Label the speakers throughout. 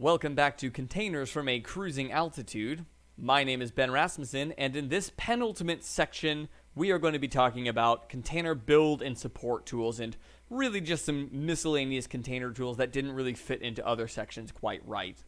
Speaker 1: Welcome back to Containers from a Cruising Altitude. My name is Ben Rasmussen, and in this penultimate section, we are going to be talking about container build and support tools, and really just some miscellaneous container tools that didn't really fit into other sections quite right.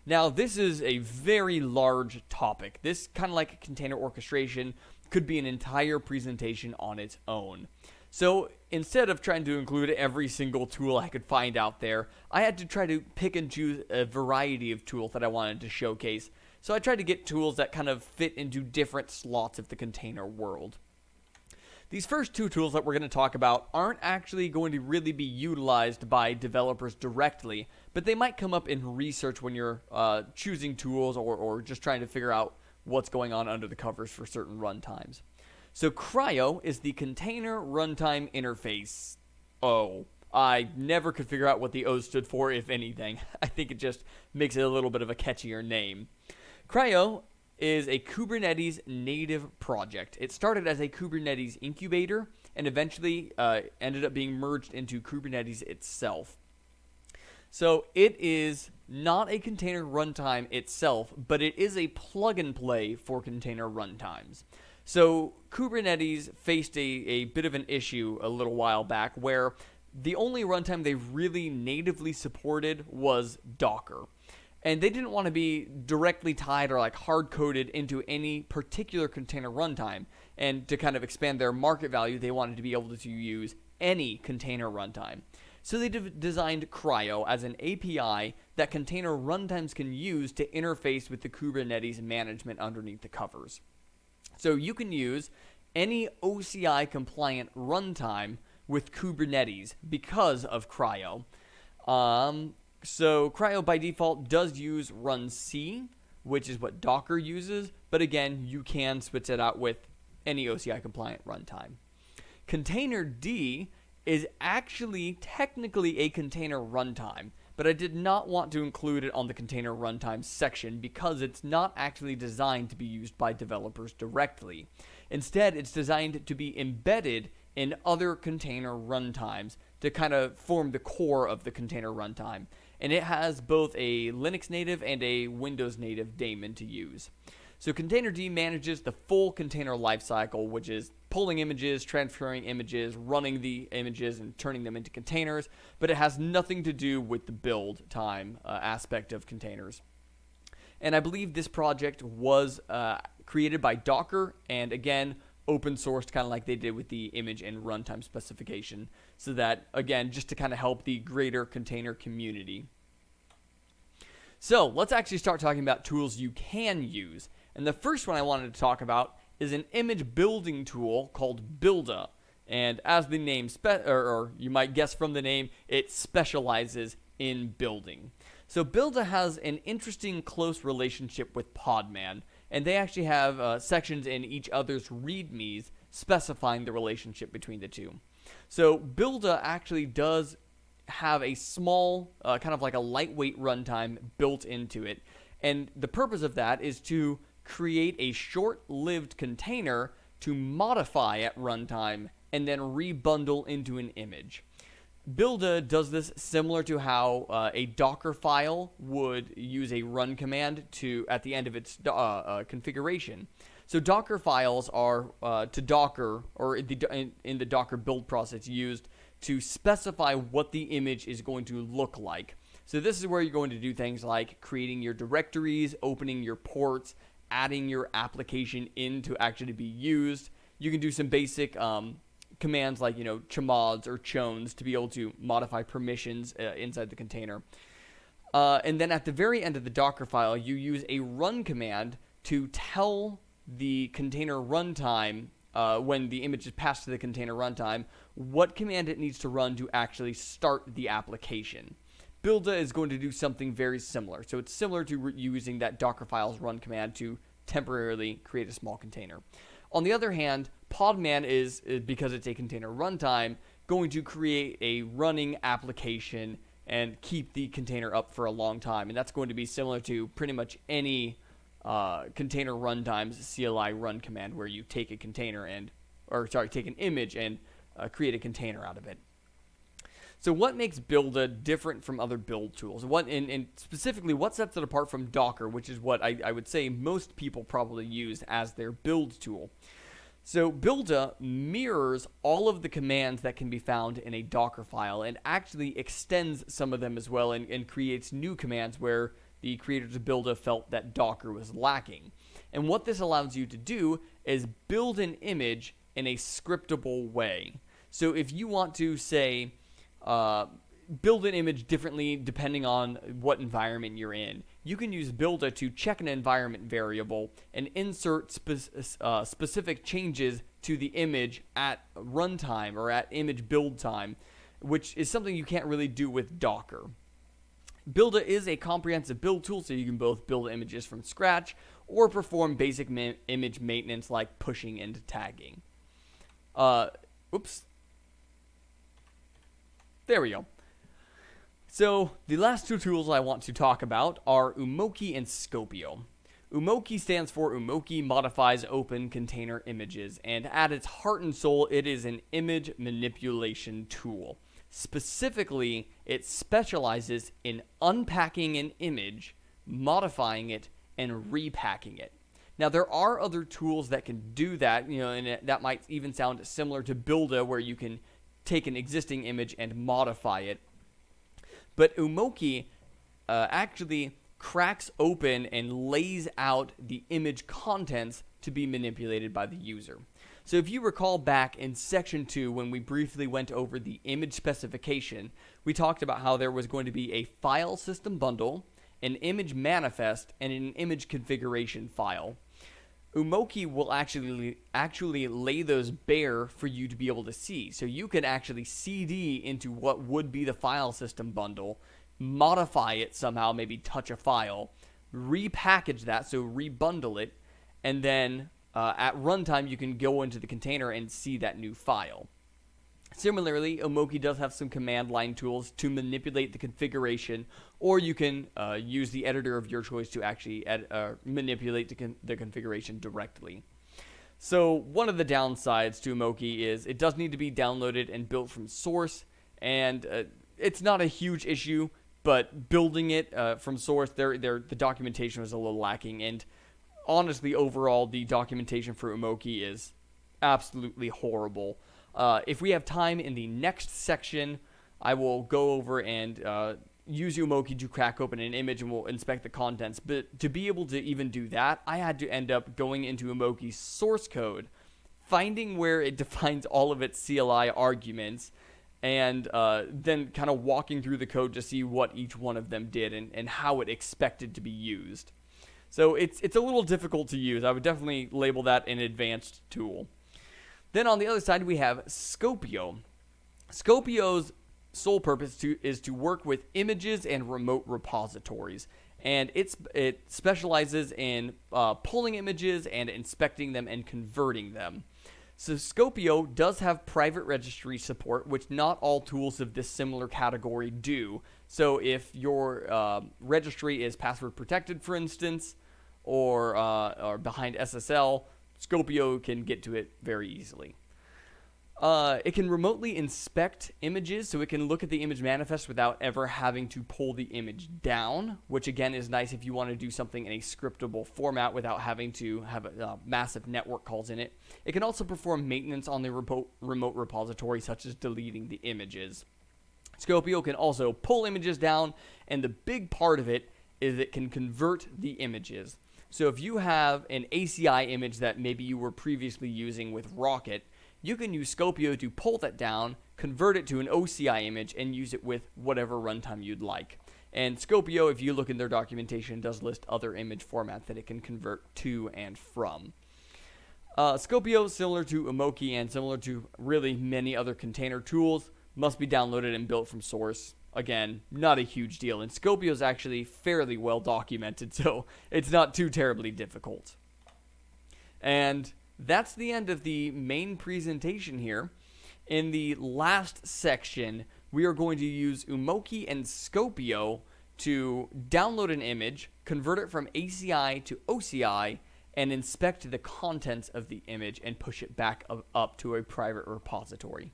Speaker 1: Now, this is a very large topic. This, kind of like container orchestration, could be an entire presentation on its own. So instead of trying to include every single tool I could find out there, I had to try to pick and choose a variety of tools that I wanted to showcase. So I tried to get tools that kind of fit into different slots of the container world. These first two tools that we're going to talk about aren't actually going to really be utilized by developers directly, but they might come up in research when you're choosing tools or just trying to figure out what's going on under the covers for certain runtimes. So cri-o is the Container Runtime Interface. Oh, I never could figure out what the O stood for, if anything. I think it just makes it a little bit of a catchier name. Cri-o is a Kubernetes native project. It started as a Kubernetes incubator and eventually ended up being merged into Kubernetes itself. So it is not a container runtime itself, but it is a plug and play for container runtimes. So Kubernetes faced a bit of an issue a little while back where the only runtime they really natively supported was Docker. And they didn't want to be directly tied or like hard-coded into any particular container runtime. And to kind of expand their market value, they wanted to be able to use any container runtime. So they designed cri-o as an API that container runtimes can use to interface with the Kubernetes management underneath the covers. So you can use any OCI compliant runtime with Kubernetes because of cri-o. So cri-o by default does use runC, which is what Docker uses, but again, you can switch it out with any OCI compliant runtime. Containerd is actually technically a container runtime, but I did not want to include it on the container runtime section because it's not actually designed to be used by developers directly. Instead, it's designed to be embedded in other container runtimes to kind of form the core of the container runtime. And it has both a Linux native and a Windows native daemon to use. So Containerd manages the full container lifecycle, which is pulling images, transferring images, running the images, and turning them into containers, but it has nothing to do with the build time aspect of containers. And I believe this project was created by Docker, and again, open sourced, kind of like they did with the image and runtime specification, so that, again, just to kind of help the greater container community. So let's actually start talking about tools you can use. And the first one I wanted to talk about is an image building tool called Builda. And as the name, or you might guess from the name, it specializes in building. So Builda has an interesting close relationship with Podman, and they actually have sections in each other's readmes specifying the relationship between the two. So Builda actually does have a small, kind of like a lightweight runtime built into it. And the purpose of that is to create a short-lived container to modify at runtime and then rebundle into an image. Builda does this similar to how a Docker file would use a run command at the end of its configuration. So Docker files are to Docker, or in the Docker build process, used to specify what the image is going to look like. So this is where you're going to do things like creating your directories, opening your ports, adding your application in to actually be used. You can do some basic commands like, chmods or chones to be able to modify permissions inside the container. And then at the very end of the Docker file, you use a run command to tell the container runtime, when the image is passed to the container runtime, what command it needs to run to actually start the application. Builda is going to do something very similar. So it's similar to using that Docker files run command to temporarily create a small container. On the other hand, Podman is, because it's a container runtime, going to create a running application and keep the container up for a long time. And that's going to be similar to pretty much any container runtime's CLI run command, where you take a container take an image and create a container out of it. So what makes Builda different from other build tools? And specifically, what sets it apart from Docker, which is what I would say most people probably use as their build tool? So Builda mirrors all of the commands that can be found in a Docker file and actually extends some of them as well and creates new commands where the creators of Builda felt that Docker was lacking. And what this allows you to do is build an image in a scriptable way. So if you want to, say, build an image differently depending on what environment you're in, you can use Builda to check an environment variable and insert specific changes to the image at runtime or at image build time, which is something you can't really do with Docker. Builda is a comprehensive build tool, so you can both build images from scratch or perform basic image maintenance like pushing and tagging. There we go. So the last two tools I want to talk about are Umoki and Scopio. Umoki stands for Umoki Modifies Open Container Images, and at its heart and soul, it is an image manipulation tool. Specifically, it specializes in unpacking an image, modifying it, and repacking it. Now, there are other tools that can do that, and that might even sound similar to Builda, where you can take an existing image and modify it. But Umoki actually cracks open and lays out the image contents to be manipulated by the user. So if you recall back in section 2 when we briefly went over the image specification, we talked about how there was going to be a file system bundle, an image manifest, and an image configuration file. Umoki will actually lay those bare for you to be able to see. So you can actually CD into what would be the file system bundle, modify it somehow, maybe touch a file, repackage that, so rebundle it, and then at runtime you can go into the container and see that new file. Similarly, Umoki does have some command line tools to manipulate the configuration, or you can use the editor of your choice to actually manipulate the configuration directly. So one of the downsides to Umoki is it does need to be downloaded and built from source, and it's not a huge issue, but building it from source, the documentation was a little lacking, and honestly, overall, the documentation for Umoki is absolutely horrible. If we have time in the next section, I will go over and use Umoki to crack open an image and we'll inspect the contents. But to be able to even do that, I had to end up going into Umoki's source code, finding where it defines all of its CLI arguments, and then kind of walking through the code to see what each one of them did and how it expected to be used. So it's a little difficult to use. I would definitely label that an advanced tool. Then on the other side, we have Scopio. Scopio's sole purpose is to work with images and remote repositories. And it specializes in pulling images and inspecting them and converting them. So Scopio does have private registry support, which not all tools of this similar category do. So if your registry is password protected, for instance, or behind SSL, Scopio can get to it very easily. It can remotely inspect images, so it can look at the image manifest without ever having to pull the image down, which again is nice if you want to do something in a scriptable format without having to have massive network calls in it. It can also perform maintenance on the remote repository, such as deleting the images. Scopio can also pull images down, and the big part of it is it can convert the images. So if you have an ACI image that maybe you were previously using with Rocket, you can use Scopio to pull that down, convert it to an OCI image, and use it with whatever runtime you'd like. And Scopio, if you look in their documentation, does list other image formats that it can convert to and from. Scopio, similar to Umoki and similar to really many other container tools, must be downloaded and built from source. Again, not a huge deal, and Scopio is actually fairly well documented, so it's not too terribly difficult. And that's the end of the main presentation here. In the last section, we are going to use Umoki and Scopio to download an image, convert it from ACI to OCI, and inspect the contents of the image and push it back up to a private repository.